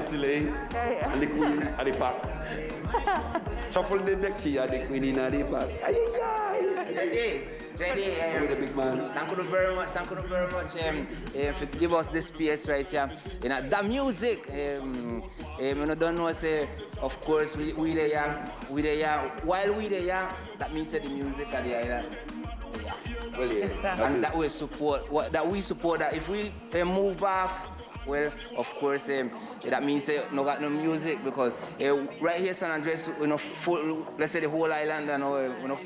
Soleil and the Queen at the pack. Shuffle the next year, the Queen in the pack. JD, with the big man. Thank you very much for give us this space right here. You know, the music, you don't know, say, of course, we there, while we there, that means that the music are there. Well, yeah. And that we support, that if we move off, well, of course, that means no got no music because right here, San Andres, full, let's say the whole island,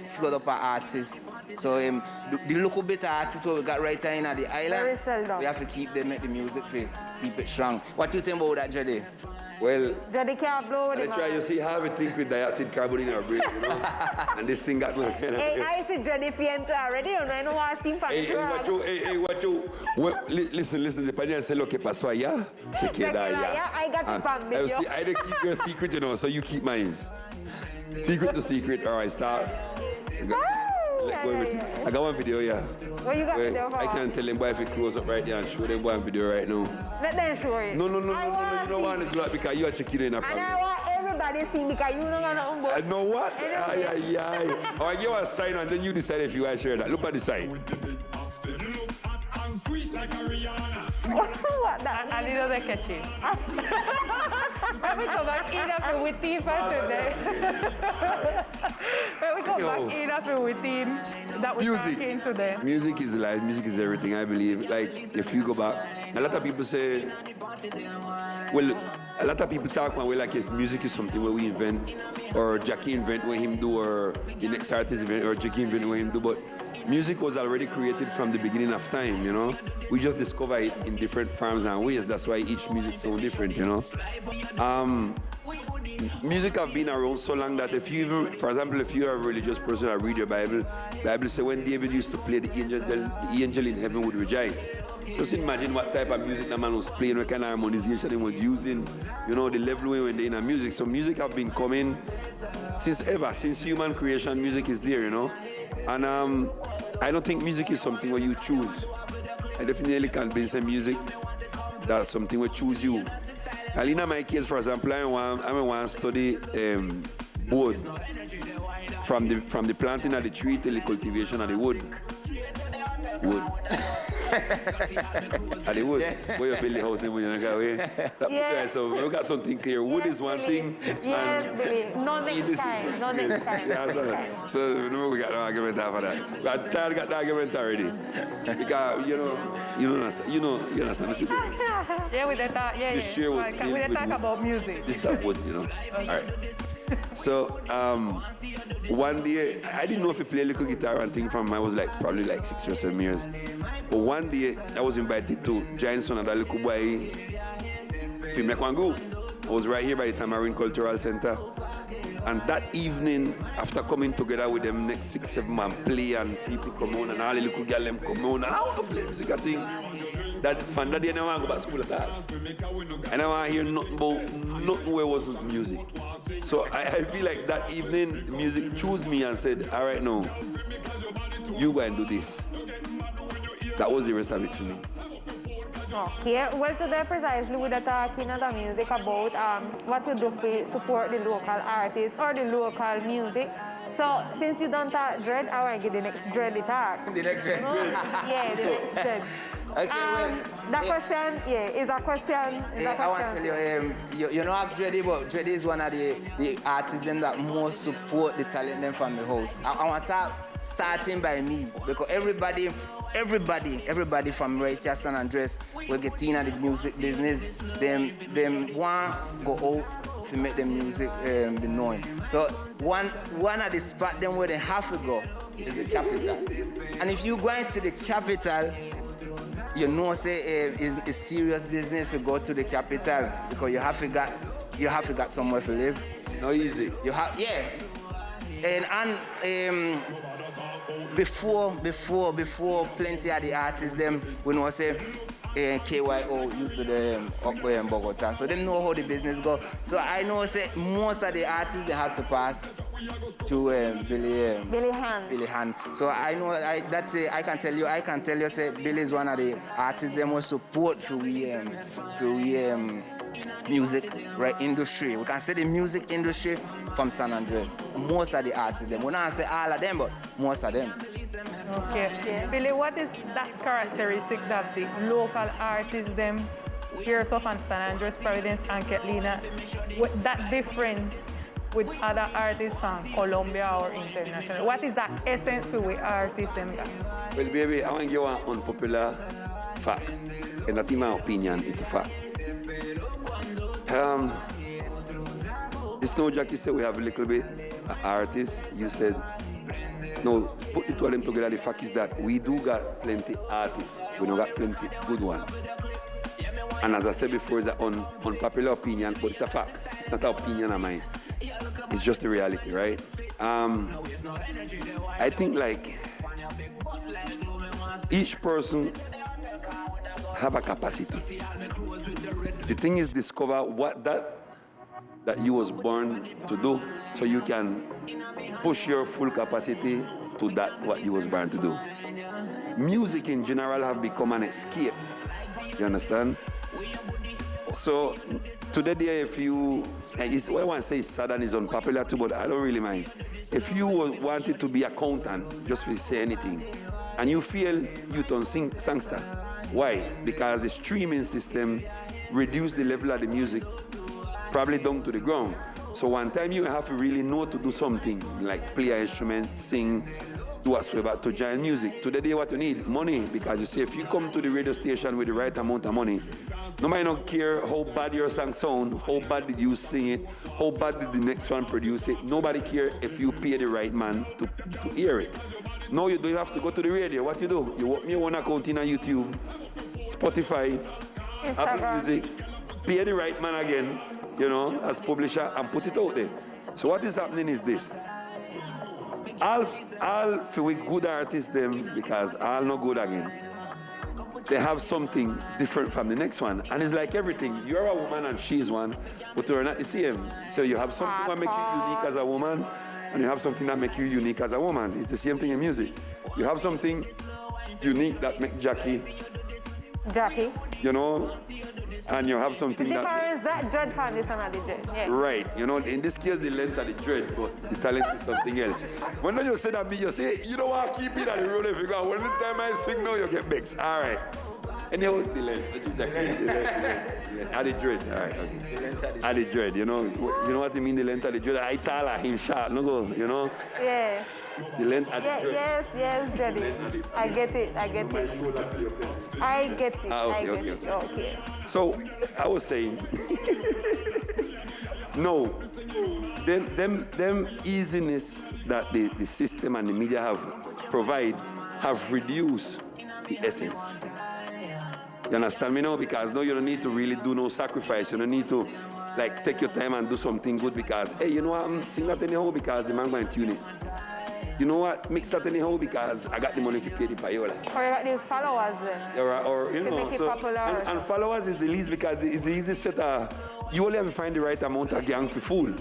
flood up our artists. So the local bit of artists what we got right here in the island, we have to keep them, make the music for keep it strong. What you think about that, Jody? Well, Jody can't blow I try, you see, have a think with dioxide carbon in our brain, you know? And this thing got me kind of... Hey, I see Jody Fiento already, I know what I see from listen, depending on lo que pasó allá, se queda allá. I got the pan with you. I keep your secret, you know, so you keep mine. Secret to secret, all right, start. I got one video, yeah. What you got video for? I can't tell them boy if it close up right there and show them one video right now. Let them show it. No, you don't want to do that because you are checking in a problem. And I want everybody to see because you don't know what. I know what? All right, give us a sign and then you decide if you want to share that. Look at the sign. What that? A little bit catchy. When we come back in after with team for today. When we come back in after with team that we're talking today. Music is life, music is everything, I believe. Like, if you go back, a lot of people say, well, a lot of people talk when we like, yes, music is something where we invent, or Jackie invent what him do, or the next artist invent, or Jackie invent what him do, but music was already created from the beginning of time, you know? We just discover it in different forms and ways. That's why each music sounds different, you know? Music have been around so long that if you even, for example, if you're a religious person and read your Bible, the Bible says when David used to play the angel in heaven would rejoice. Just imagine what type of music the man was playing, what kind of harmonization he was using, you know, the level when they're in music. So music have been coming since ever, since human creation, music is there, you know? And I don't think music is something where you choose. I definitely can't be saying music that's something where choose you. And in my case, for example, I want to study wood from the planting of the tree till the cultivation of the wood. At the wood, where you build the house, when you go away. So we got something clear. Wood is one thing. Yes, Billy. No next time. So we got no argument after that. But Tad got the argument already. Because you understand the truth. Yeah, we did talk. Yeah, this chair was we did talk about music. This stuff wood, you know. All right. So one day I didn't know if he played a little guitar and thing from I was probably 6 or 7 years. But one day I was invited to join son of that little boy to make one group. I was right here by the Tamarind Cultural Center. And that evening, after coming together with them next 6, 7 months, play and people come on and all the little girls them come on and I want to play music and thing. That from that day I don't want to go back to school at all. And I want to hear nothing where was music. So I feel like that evening, music chose me and said, all right, now, you go and do this. That was the rest of it for me. Okay, well today precisely we're talking about music about what to do to support the local artists or the local music. So since you don't talk dread, I want to give the next dready talk. The next dread? Yeah, the next dread. Okay, well, that question, is a question. I want to tell you, you know, ask Dreddy, but Dreddy is one of the artists them that most support the talent them from the house. I want to talk starting by me because everybody from right here, San Andres, will get in the music business. Them want go out to make the music be known. So one of the spot them where they have to go is the capital. And if you go into the capital, you know, say it's serious business to go to the capital because you have to got somewhere to live. Not easy. You have and before plenty of the artists them we know say KYO used to them up in Bogota, so them know how the business go. So I know say most of the artists they have to pass to Billy Han. So I know I can tell you say Billy is one of the artists they most support for we music right industry. We can say the music industry from San Andres. Most of the artists, them. We not say all of them, but most of them. Okay. Billy, what is that characteristic that the local artists, them, here so from San Andres, Providence, and Catlina, with that difference with other artists from Colombia or international? What is that essence for we artists them got? Well, baby, I want to give you an unpopular fact. And not in my opinion, it's a fact. It's no Jackie said we have a little bit artists. You said, no, put the two of them together. The fact is that we do got plenty artists. We don't got plenty good ones. And as I said before, it's an unpopular opinion, but it's a fact. It's not an opinion of mine. It's just the reality, right? I think like each person have a capacity. The thing is discover what that you was born to do, so you can push your full capacity to that what you was born to do. Music in general have become an escape. You understand? So today, if you, what I want to say is sad and is unpopular too, but I don't really mind. If you wanted to be accountant, just to say anything, and you feel you don't sing songster, why? Because the streaming system reduced the level of the music probably down to the ground. So one time you have to really know to do something, like play an instrument, sing, do whatsoever to join music. Today what you need? Money. Because you see, if you come to the radio station with the right amount of money, nobody don't care how bad your song sound, how bad did you sing it, how bad did the next one produce it. Nobody care if you pay the right man to hear it. No, you don't have to go to the radio. What you do? You open your own account in YouTube, Spotify, Apple Music, pay the right man again, you know, as publisher, and put it out there. So what is happening is this. All for we good artists them, because all not good again. They have something different from the next one. And it's like everything. You're a woman and she's one, but you're not the same. So you have something that makes you unique as a woman, and you have something that makes you unique as a woman. It's the same thing in music. You have something unique that makes Jackie, you know, and you have something the difference that dread from this and the dread. Yeah. Right. You know, in this case, the length of the dread, but the talent is something else. When you say that, you say, you don't want to keep it at the road if you go. When the time I swing now, you get mixed. All right. Anyhow, the length. The length. At the dread. All right. Okay. At the dread. You know what I mean, the length of the dread? I tell him short, no go, you know? Yeah. The length of the dread. Yes, Daddy. I get it. I get it. Okay. So, I was saying, no, them easiness that the system and the media have reduced the essence. You understand me now? Because now you don't need to really do no sacrifice. You don't need to like take your time and do something good because, hey, you know what, I'm sing that anyhow because the man going to tune it. You know what, mix that anyhow because I got the money to pay the payola. Or you got the followers then. Or you know, so, and followers is the least because it's the easiest set of, you only have to find the right amount of gang for fool.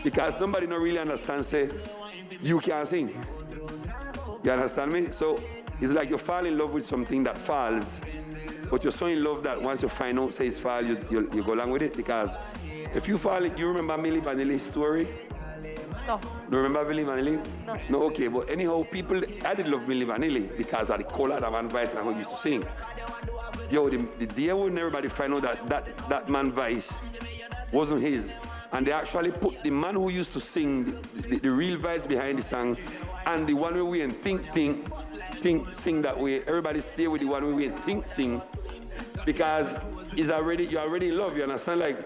Because somebody not really understands, say, you can't sing. You understand me? So it's like you fall in love with something that falls, but you're so in love that once you find out, say it's fall, you go along with it. Because if you fall, you remember Milli Vanilli's story? No. Do you remember Milli Vanilli? No. No, okay, but anyhow, I did love Milli Vanilli because of the color that man voice and how he used to sing. Yo, the day when everybody find out that man voice wasn't his, and they actually put the man who used to sing the real voice behind the song, and the one where we think, sing that way. Everybody stay with the one where we think, sing, because you're already in love. You understand? Like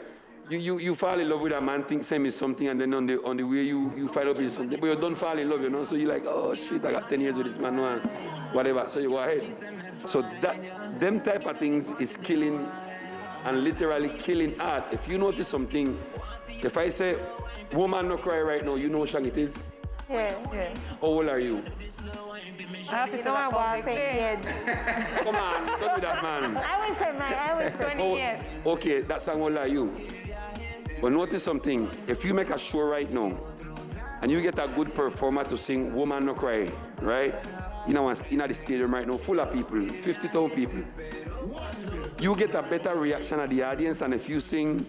you fall in love with a man, think same is something, and then on the way you fall up in something, but you don't fall in love, you know. So you're like, oh shit, I got 10 years with this man, and whatever. So you go ahead. So them type of things is killing, and literally killing art. If you notice something, if I say, woman no cry right now, you know what song it is? Yeah. How old are you? I have to say that publicly. Come on, don't be that man. I was 20 years. Okay, that song, how old are you? But notice something, if you make a show right now, and you get a good performer to sing Woman No Cry, right? In the stadium right now, full of people, 50,000 people. you get a better reaction of the audience than if you sing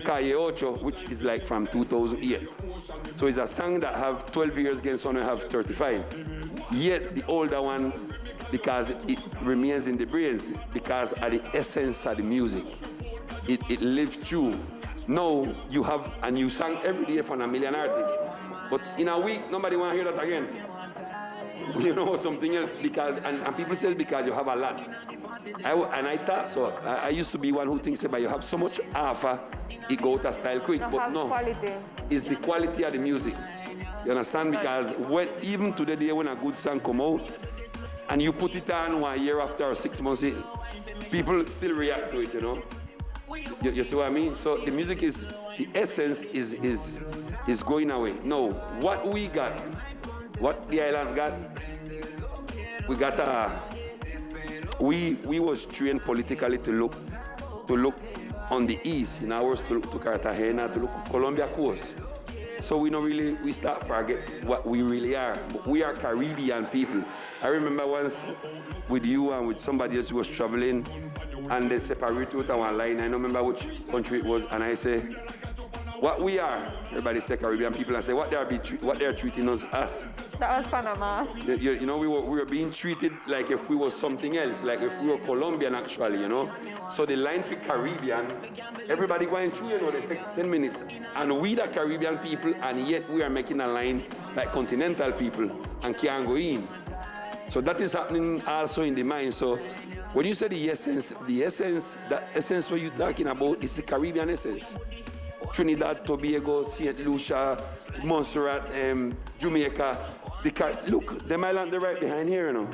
Calle Ocho, which is like from 2008. So it's a song that have 12 years against one who have 35. Yet the older one, because it remains in the brains, because of the essence of the music. It lives through. Now you have a new song every day from a million artists. But in a week, nobody want to hear that again. You know, something else, because, and people say because you have a lot. I thought so. I used to be one who thinks about you have so much alpha, it go out of style quick. But no, quality. It's the quality of the music. You understand? Because even to the day when a good song come out, and you put it on 1 year after or 6 months, people still react to it, you know? You see what I mean? So the music is, the essence is going away. No, what we got, what the island got, we got we was trained politically to look on the east, in ours to look to Cartagena, to look to Colombia coast. So we start forget what we really are. But we are Caribbean people. I remember once with you and with somebody else who was traveling, and they separated out on one line. I don't remember which country it was, and I say, what we are, everybody say Caribbean people, and say what they are treating us as. That was Panama. You know, we were being treated like if we were something else, like if we were Colombian actually, you know. So the line for Caribbean, everybody going through, you know, they take 10 minutes. And we the Caribbean people, and yet we are making a line like continental people and can't go in. So that is happening also in the mind. So when you say the essence, that essence what you're talking about is the Caribbean essence. Trinidad, Tobago, St. Lucia, Montserrat, Jamaica. Look, them island they're right behind here, you know.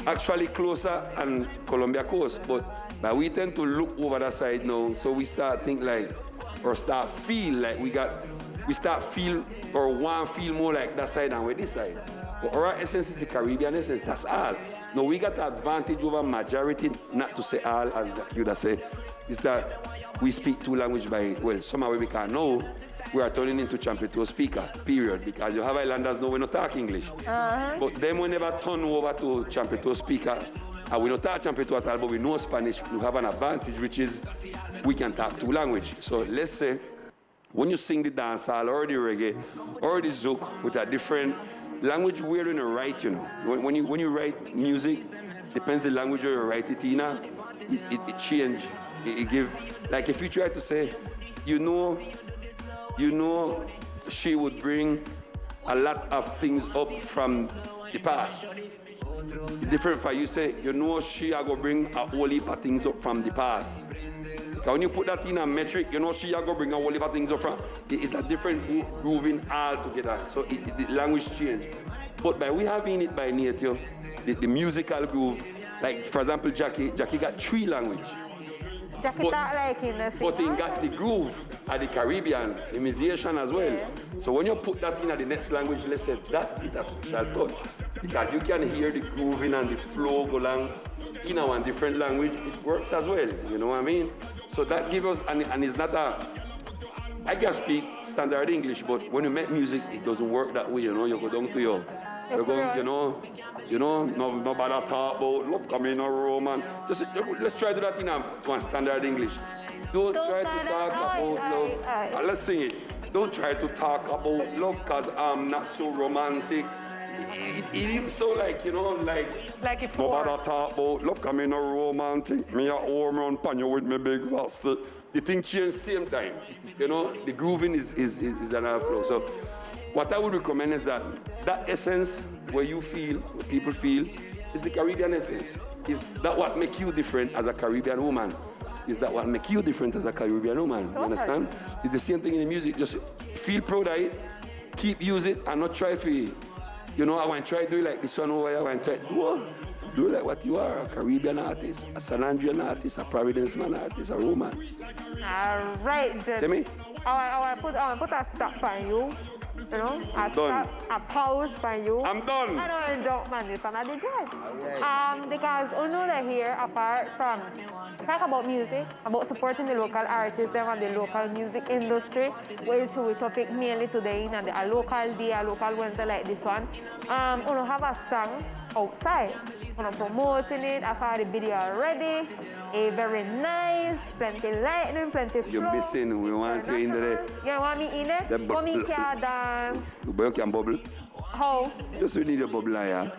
Actually closer and Colombia coast, but we tend to look over that side now, so we start think like, or start feel like we start feel or want feel more like that side than with this side. But our essence is the Caribbean essence, that's all. Now we got the advantage over majority, not to say all, as you would say, is that we speak two languages by, well, somehow we can know we are turning into Champeto speaker, period, because you have islanders know we don't talk English. But them we never turn over to Champeto speaker, and we don't talk Champeto at all, but we know Spanish, we have an advantage, which is we can talk two languages. So let's say, when you sing the dancehall or the reggae or the zouk with a different language, we're going to write, you know. When you write music, depends the language you write it in, it change. It give, like if you try to say, you know, she would bring a lot of things up from the past. Different for you say, you know, she are going to bring a whole heap of things up from the past. Because when you put that in a metric, you know, she are going to bring a whole heap of things up from, it's a different grooving altogether. So the language change. But by we having it by nature, the musical groove, like for example, Jackie got 3 languages. But he got the groove at the Caribbean, the musician as well. Yeah. So when you put that in at the next language, let's say that it has special touch. Because you can hear the grooving and the flow go along in a different language, it works as well, you know what I mean? So that gives us, and it's not I can speak standard English, but when you make music, it doesn't work that way, you know, you go down to you're going, you know, nobody talk about love coming in a roman. Just let's try to do that in one standard English. Don't try to talk about love. Let's sing it. Don't try to talk about love because I'm not so romantic. It is so like, you know, like if nobody talk about love coming in a romantic. Me a home run pan you with me big bastard. The thing change same time. You know, the grooving is another flow. So what I would recommend is that essence where you feel, where people feel, is the Caribbean essence. Is that what make you different as a Caribbean woman? Is that what make you different as a Caribbean woman? You understand? It's the same thing in the music. Just feel proud of it, keep use it, and not try for, you know, I want to try to do it like this one over here. I want to try to do like what you are, a Caribbean artist, a San Andrean artist, a Providence man artist, a Roman. All right. Tell me? I put a stop on you. You know, a pause for you. I'm done. I don't man, this another job. Right. Because we know that here, apart from talk about music, about supporting the local artists and the local music industry, which is the topic mainly today, and a local day, a local Wednesday like this one. We have a song outside. Promoting it. I saw the video already. Very nice. Plenty lightning, plenty flow. You're missing. We want you in there. You want me in it? Come me can dance. You can bubble. How? Just you need a bubble, yeah.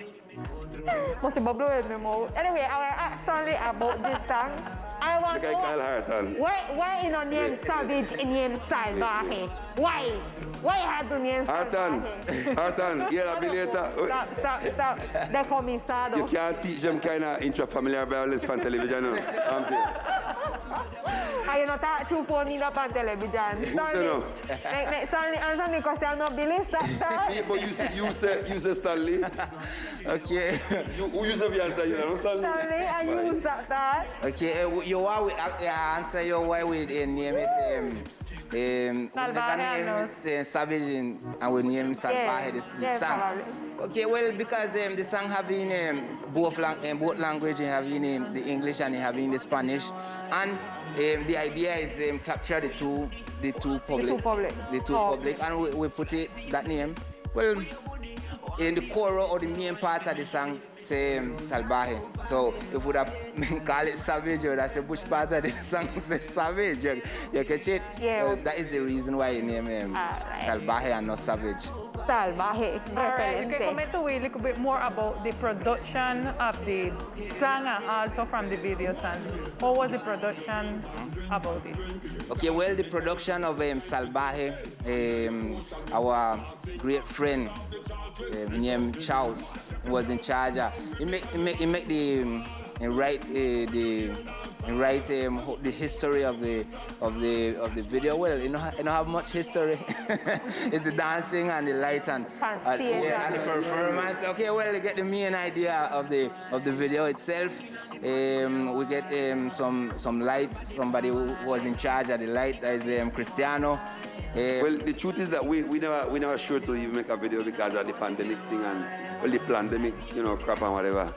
Must be bubble in my mouth. Anyway, I will ask Stanley about this song. I want to know why in a name Savage in name Salvaje? Why? Why you had to name Salvaje? Artan, yeah, later. Stop. They call me sad. You can't teach them kind of intrafamiliar violence on television. No? I not talk true for me up on television. Stanley, answer me because I'm not believe that. Yeah, but you say Stanley. Okay. Who you say answer you know Stanley? Stanley, and you use that. Okay, you are answer your why we name it Savage and we name Salvaje the song. Probably. Okay, well, because the song having both language, having the English and having the Spanish, and the idea is capture the two public, and we put it that name. Well, in the chorus or the main part of the song say Salvaje. So if we have call it Savage, or that's a bush part of the song say Savage. You catch it? Yeah. Well, that is the reason why you name Salvaje and not Savage. Salvaje. Alright, you can comment a little bit more about the production of the song and also from the video, Stanley. How was the production about it? Okay, well, the production of Salvaje, our great friend named Charles was in charge. He make the the history of the video. Well, you don't have much history. It's the dancing and the light and the performance. Okay, well, you get the main idea of the video itself. We get some lights. Somebody who was in charge of the light. That is Cristiano. Well, the truth is that we never sure to even make a video because of the pandemic thing and the pandemic, crap and whatever.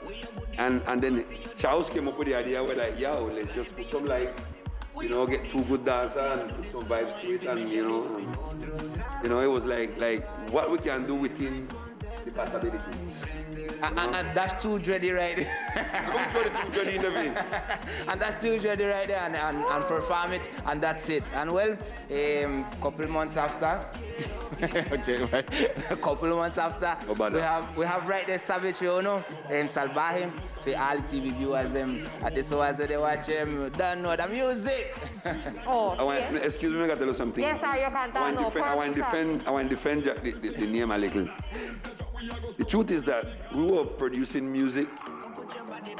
And then Charles came up with the idea, we're like, let's just put some like, get two good dancers and put some vibes to it, and it was like what we can do within the possibilities. And that's too dready right there. Don't throw the too dready in the vein. And that's too dready right there and perform it, and that's it. And well, couple months after, we have right there Savage, Salvaje, for all the TV viewers at this hour, so they watch don't know the music. Excuse me, I got to tell you something. Yes, sir, you can I want to defend the name a little. The truth is that we were producing music,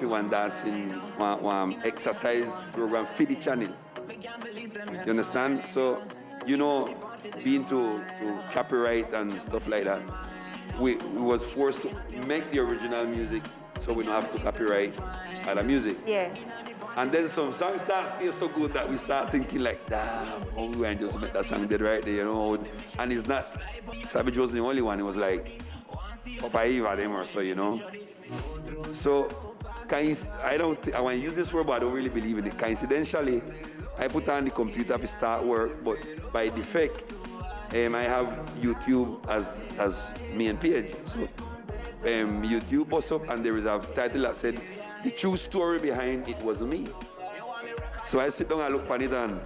we were dancing, one exercise program for the channel. You understand? So, being to copyright and stuff like that, we was forced to make the original music so we don't have to copyright other music. Yeah. And then some songs start feel so good that we start thinking like, damn, how we can just make that song dead right there, And it's not, Savage wasn't the only one, it was like 5 of them or so, So, I want to use this word, but I don't really believe in it. Coincidentally, I put on the computer to start work, but by defect, I have YouTube as main page. So, YouTube pops up and there is a title that said, the true story behind it was me. So I sit down and look on it, and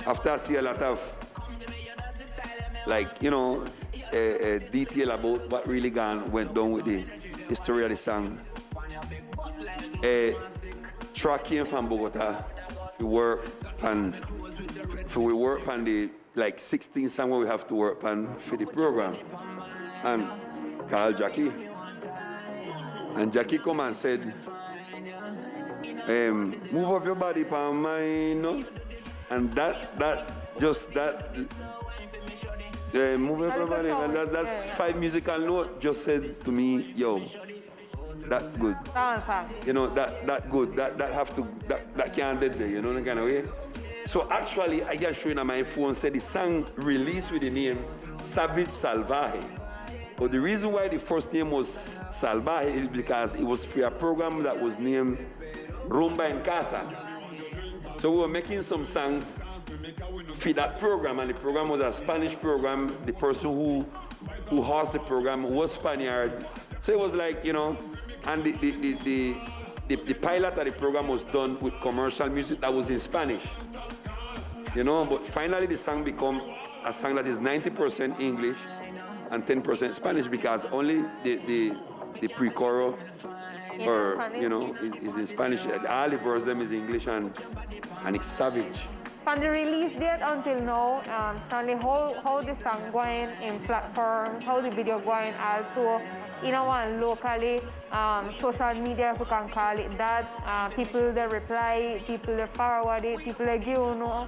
after I see a lot of, detail about what really went down with the history of the song. Track came from Bogota. We work on the 16 songs we have to work on for the program. And called Jackie. And Jackie come and said, move up your body for mine, And move up your body, and that's 5 musical notes just said to me, yo, that good. That good, that can't dead there, the kind of way. So actually, I can show you on my phone, said the song released with the name Savage Salvaje. But the reason why the first name was Salvaje is because it was for a program that was named Rumba en Casa. So we were making some songs for that program, and the program was a Spanish program. The person who hosted the program was Spaniard, So it was like, you know, and the pilot of the program was done with commercial music that was in Spanish. You know, but finally the song become a song that is 90% English and 10% Spanish because only the pre-chorus or, you know, is in Spanish. All the verse them is English and it's savage. From the release date until now, Stanley, how the song going in platforms, how the video going also, you know, one locally, social media, if we can call it that, people that reply, people that forward it, people that give, you know,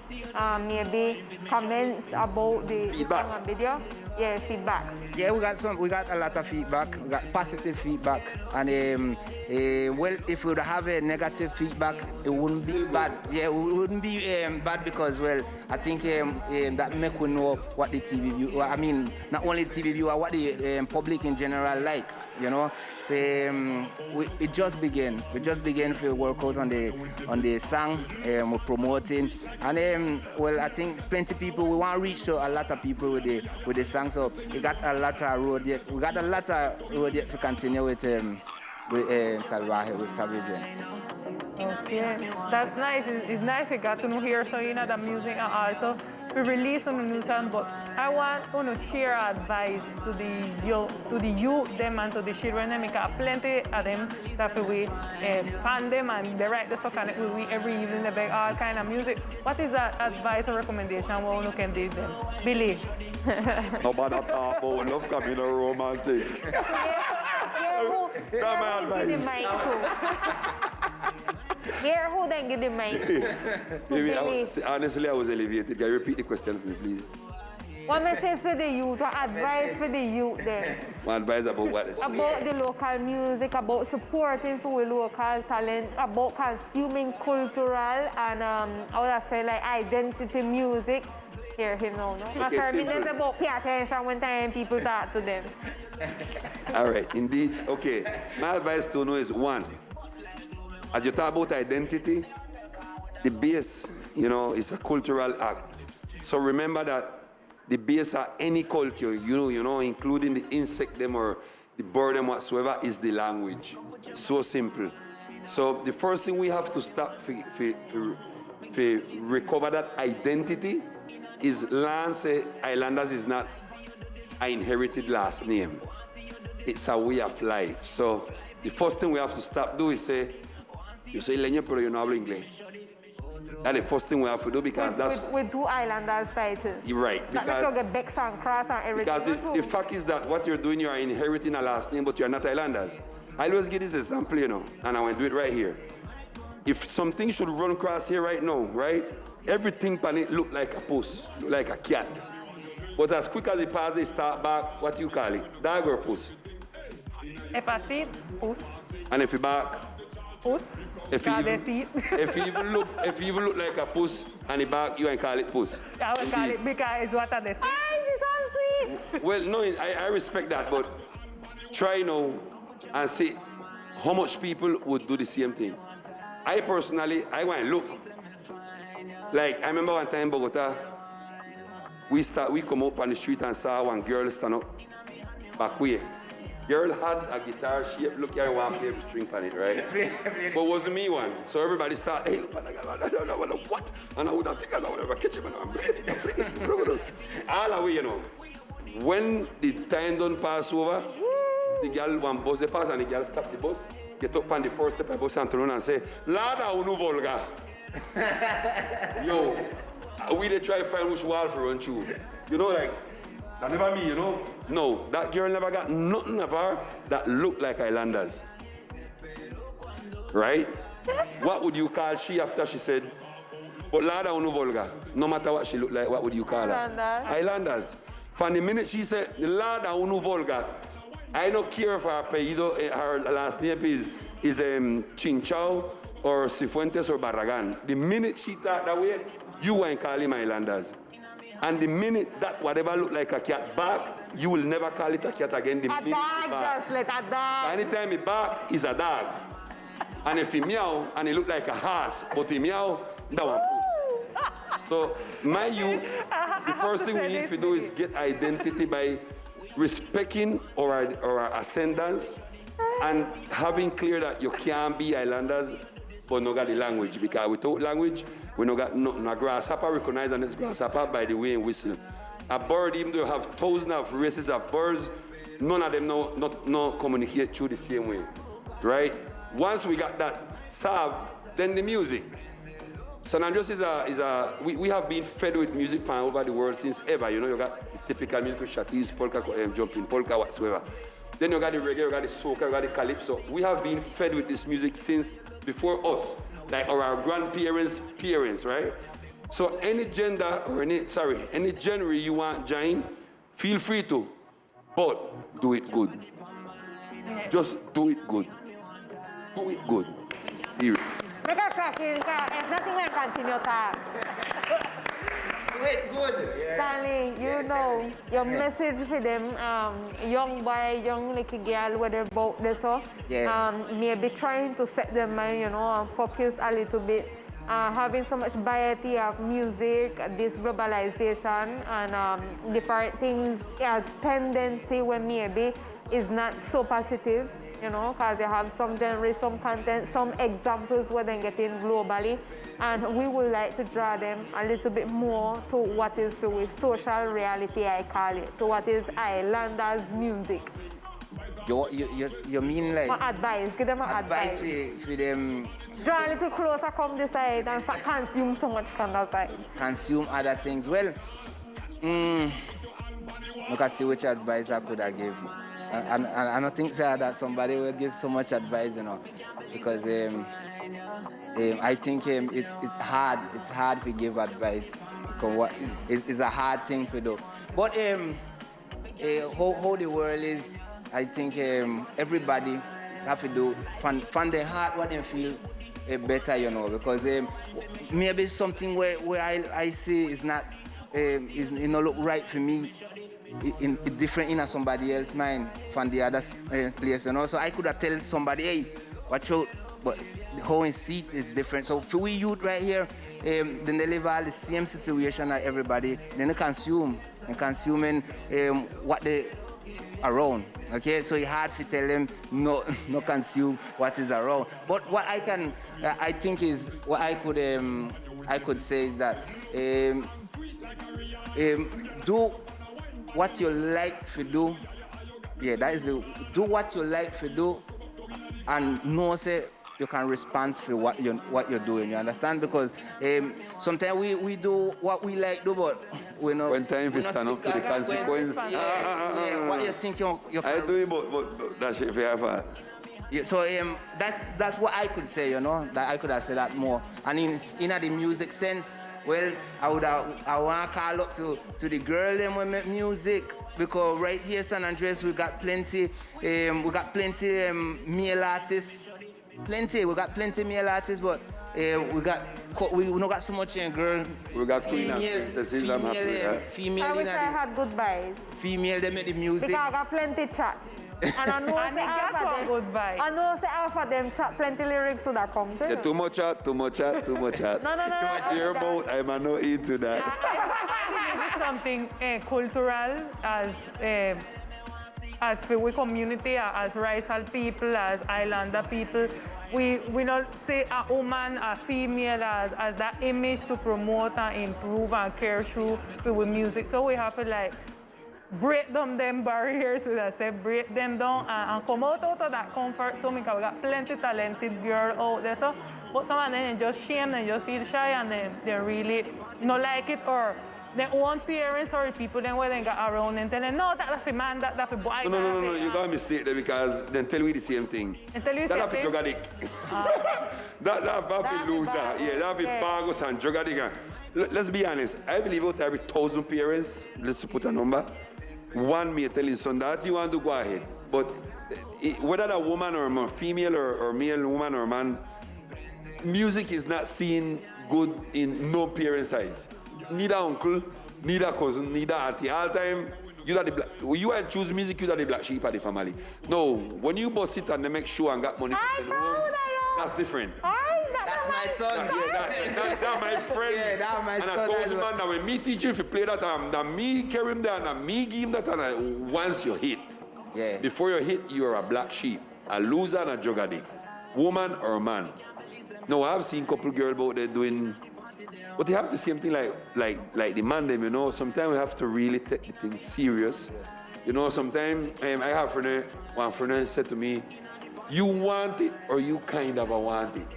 maybe comments about the feedback. song and video. Yeah, feedback. Yeah, we got a lot of feedback. We got positive feedback, and well, if we would have a negative feedback, it wouldn't be bad. Yeah, it wouldn't be bad because, well, I think that make we know what the TV viewer, I mean, not only TV viewer, what the public in general like. You know, so it just began. We just began to work out on the song. We're promoting, and well, I think plenty people. We want to reach to a lot of people with the song. So we got a lot of road yet. We got a lot of road yet to continue with Salvaje, with Savage. Okay, that's nice. It's nice we got to know here, so you know the music and also we release on the new song. But I want to share advice to the youth them and to the children them because plenty of them that we fan them and they write the stuff and we every evening they beg all kind of music. What is that advice or recommendation what you can give them? Billy. Nobody talk about love coming romantic. That's my advice. Yeah, who then give the mic? Honestly, I was elevated. Can you repeat the question for me, please? What message for the youth, what advice for the youth then? What advice about what? About the local music, about supporting for local talent, about consuming cultural and, I would say, like identity music. Hear him now, no? Okay, it's about pay attention when time people talk to them. All right, indeed. Okay, my advice to know is one, as you talk about identity, the base, you know, is a cultural act. So remember that the base of any culture, you know, including the insect them or the bird them whatsoever, is the language. So simple. So the first thing we have to stop for recover that identity is Lance Islanders is not an inherited last name. It's a way of life. So the first thing we have to stop do is say, you say leño, pero yo no hablo inglés. That's the first thing we have to do because that's... With two Islanders title. You're right. Because that make you get Bex and Cross and everything. Because the fact is that what you're doing, you are inheriting a last name, but you're not Islanders. I always give this example, you know, and I want to do it right here. If something should run across here right now, right? Everything on it look like a puss, look like a cat. But as quick as it passes, they start back, what do you call it? Dog or puss? If I see it, puss. And if you back? Puss. If you even look like a puss and he back, you ain't call it puss. I will call it because it's what they say. Well, no, I respect that, but try now and see how much people would do the same thing. I personally, I want to look. Like, I remember one time in Bogota, we come up on the street and saw one girl stand up back way. Girl had a guitar shape, look here, one play with string on it, right? But it wasn't me one. So everybody started, hey, look, I don't know what. And I would have taken out a kitchen, and I'm breathing. All the way, you know. When the time don't pass over, the girl one bus the pass and the girl stop the bus, get up on the first step of the bus and turn around and say, Lada unu volga. Yo, we they try to find which wall for run through. You know, like, that never me, you know? No, that girl never got nothing of her that looked like Islanders. Right? What would you call she after she said, but Lada unu volga? No matter what she looked like, what would you call her? Islanders. From the minute she said, Lada unu volga, I don't care if her apellido, her last name is Chinchao or Cifuentes or Barragan. The minute she talked that way, you ain't call him Islanders. And the minute that whatever look like a cat back, you will never call it a cat again. The minute dog, just like a dog. Anytime he bark, he's a dog. And if he meow, and he look like a horse, but he meow, that one puss. So, my youth, the first thing we need to do is get identity by respecting our ascendants And having clear that you can't be islanders, but no got the language, because without language, we no got nothing. A grasshopper recognized and it's grasshopper by the way in whistle. A bird, even though you have thousands of races of birds, none of them no communicate through the same way, right? Once we got that solved, then the music. San Andreas we have been fed with music from over the world since ever. You know, you got the typical music, shatis, polka, jumping, polka, whatsoever. Then you got the reggae, you got the soca, you got the calypso. We have been fed with this music since before us, like our grandparents' parents, right? So any gender or any genre you want join, feel free to, but do it good. Just do it good. Do it good. Here. Make a cracking, if nothing will continue to. Wait, good. Stanley, you know, your message for them, young boy, young little girl, whether about this, maybe trying to set their mind, you know, and focus a little bit. Having so much variety of music, this globalization, and different things as tendency when maybe is not so positive. You know, because you have some genres, some content, some examples where they're getting globally, and we would like to draw them a little bit more to what is the social reality, I call it, to what is islanders music. You mean like advice? Give them advice. For them. Draw a little closer, come this side, and consume so much from that side. Consume other things. Well, look at see which advice I could have given. And I don't think that somebody will give so much advice, you know, because I think it's hard. It's hard to give advice because it's a hard thing to do. But how the world is, I think everybody have to do from their heart what they feel better, you know, because maybe something where I see is not look right for me. In different in somebody else's mind from the other place, you know. So I could have tell somebody, hey, watch out, but the whole in seat is different. So for we youth right here, then they live all the same situation as everybody. Then they consume and consuming what they around. Okay, so it's hard to tell them no consume what is around. But what I can, I think is what I could say is that do what you like to do. Yeah, that is do what you like to do, and know say you can respond for what you're doing. You understand? Because sometimes we do what we like do, but we know when time to stand up to the consequence. What you think you can. I do it, but that's it for yeah, so that's what I could say, you know. That I could have said that more. And in the music sense, well, I want to call up to the girl them who make music, because right here San Andreas we got plenty male artists, we got plenty male artists, but we not got so much girl. We got queen and princesses. I'm happy with that. Female. I wish I had goodbyes. Female, they make the music. Because I got plenty chat. And I know And they got good vibes. I know say half of them chat plenty lyrics to that come to. Yeah, too much chat. No. Your boat, I'm not into that. I think something cultural as for we community, as racial people, as islander people. We not say a woman, a female as that image to promote and improve and care through with music. So we have to like break down them barriers, so that say break them down and come out of that comfort zone, because we got plenty talented girl out there. So but some of them just shame and just feel shy, and they really not like it, or their own parents or people then where they got around and tell them, no, that's a man, that's a boy. No, you got a mistake there, because then tell me the same thing. And tell you that's a drug addict. That's a loser. Yeah, that's a bagos and drug addict. Let's be honest. I believe out of every 1,000 parents, let's put a number, one may tell his son that you want to go ahead. But whether a woman or a female or male woman or man, music is not seen good in no parent's eyes. Neither uncle, neither cousin, neither auntie. All the time, you are choose music, you are the black sheep of the family. No, when you bust it and they make sure and got money to send home, that's different. That's my son. That's my friend. Yeah, that's my son. And I told him, man, that when me teach you, if you play that, that me carry him there, and me give him that, and once you hit, before you hit, you are a black sheep. a loser and a drug addict, woman or man. No, I've seen couple girls out there doing, but they have the same thing like the man them, you know. Sometimes we have to really take the thing serious. You know, sometimes I have one friend said to me, you want it or you kind of want it.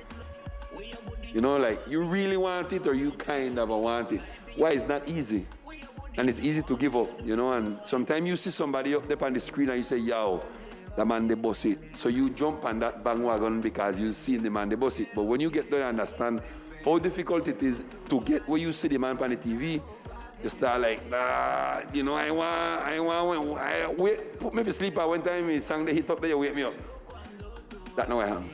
You know, like you really want it or you kind of want it. Why? It's not easy. And it's easy to give up, you know. And sometimes you see somebody up there on the screen and you say, yo, the man, they boss it. So you jump on that bandwagon because you see the man, they boss it. But when you get there and understand how difficult it is to get where you see the man on the TV, you start like, nah, you know, I wait, put me to sleep at one time, he sang the hit up there, you wake me up. That's not what I am.